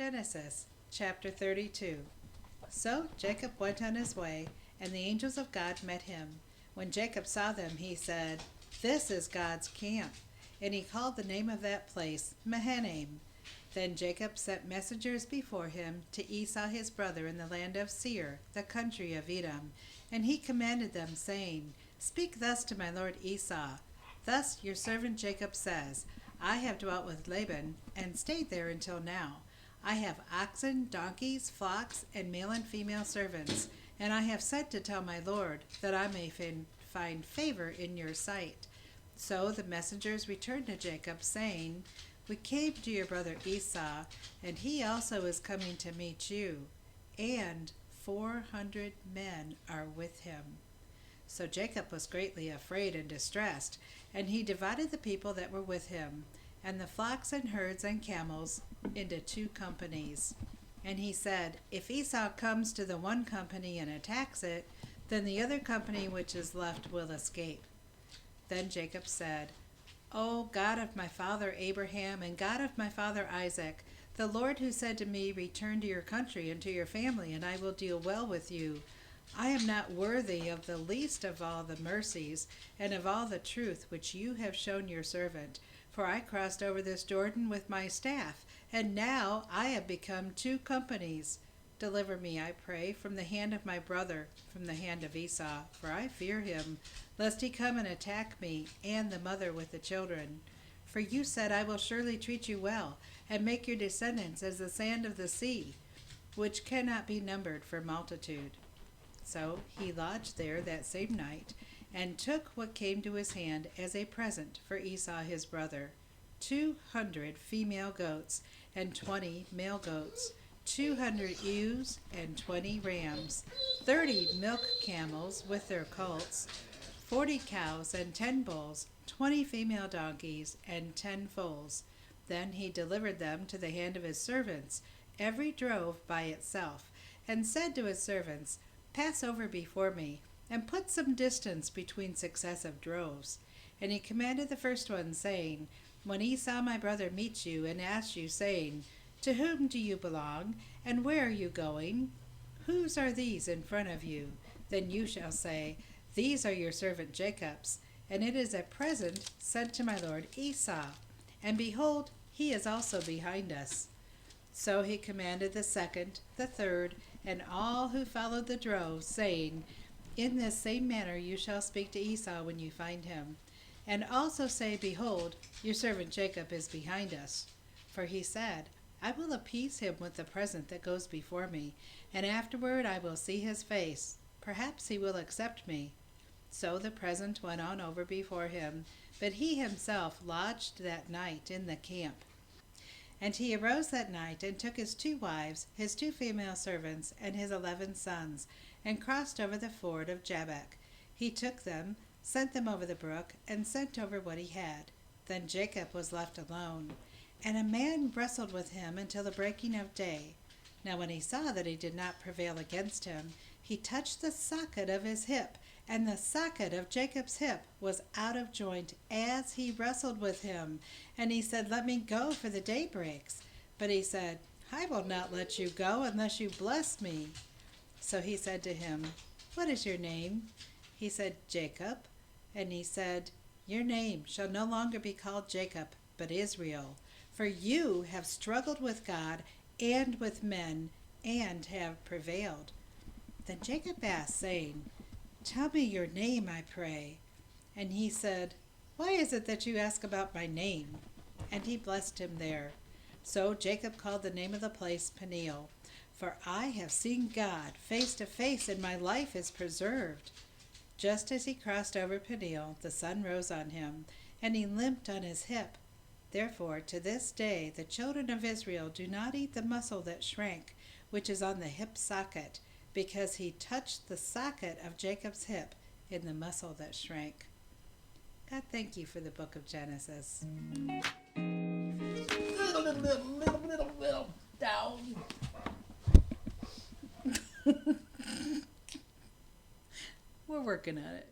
Genesis chapter 32. So Jacob went on his way, and the angels of God met him. When Jacob saw them, he said, "This is God's camp." And he called the name of that place Mahanaim. Then Jacob sent messengers before him to Esau his brother in the land of Seir, the country of Edom. And he commanded them, saying, "Speak thus to my lord Esau. Thus your servant Jacob says, I have dwelt with Laban, and stayed there until now. I have oxen, donkeys, flocks, and male and female servants, and I have sent to tell my lord, that I may find favor in your sight." So the messengers returned to Jacob, saying, "We came to your brother Esau, and he also is coming to meet you, and 400 men are with him." So Jacob was greatly afraid and distressed, and he divided the people that were with him, and the flocks and herds and camels, into 2 companies. And he said, "If Esau comes to the one company and attacks it, then the other company which is left will escape." Then Jacob said, "O God of my father Abraham and God of my father Isaac, the Lord who said to me, 'Return to your country and to your family, and I will deal well with you,' I am not worthy of the least of all the mercies and of all the truth which you have shown your servant. For I crossed over this Jordan with my staff, and now I have become 2 companies. Deliver me, I pray, from the hand of my brother, from the hand of Esau, for I fear him, lest he come and attack me and the mother with the children. For you said, 'I will surely treat you well, and make your descendants as the sand of the sea, which cannot be numbered for multitude.'" So he lodged there that same night, and took what came to his hand as a present for Esau his brother, 200 female goats, and 20 male goats, 200 ewes, and 20 rams, 30 milk camels with their colts, 40 cows, and 10 bulls, 20 female donkeys, and 10 foals. Then he delivered them to the hand of his servants, every drove by itself, and said to his servants, "Pass over before me, and put some distance between successive droves." And he commanded the first one, saying, "When Esau my brother meets you, and asks you, saying, 'To whom do you belong, and where are you going? Whose are these in front of you?' then you shall say, 'These are your servant Jacob's, and it is a present sent to my lord Esau. And behold, he is also behind us.'" So he commanded the second, the third, and all who followed the drove, saying, "In this same manner you shall speak to Esau when you find him. And also say, 'Behold, your servant Jacob is behind us.' For he said, 'I will appease him with the present that goes before me, and afterward I will see his face. Perhaps he will accept me.' So the present went on over before him, but he himself lodged that night in the camp. And he arose that night, and took his 2 wives, his 2 female servants, and his 11 sons, and crossed over the ford of Jabbok. He took them, sent them over the brook, and sent over what he had. Then Jacob was left alone, and a man wrestled with him until the breaking of day. Now when he saw that he did not prevail against him, he touched the socket of his hip, and the socket of Jacob's hip was out of joint as he wrestled with him. And he said, "Let me go, for the day breaks." But he said, "I will not let you go unless you bless me." So he said to him, "What is your name?" He said, "Jacob." And he said, "Your name shall no longer be called Jacob, but Israel, for you have struggled with God and with men, and have prevailed." Then Jacob asked, saying, "Tell me your name, I pray." And he said, "Why is it that you ask about my name?" And he blessed him there. So Jacob called the name of the place Peniel, "For I have seen God face to face, and my life is preserved." Just as he crossed over Peniel, the sun rose on him, and he limped on his hip. Therefore to this day the children of Israel do not eat the muscle that shrank, which is on the hip socket, because he touched the socket of Jacob's hip in the muscle that shrank. God, thank you for the book of Genesis. Little down. We're working on it.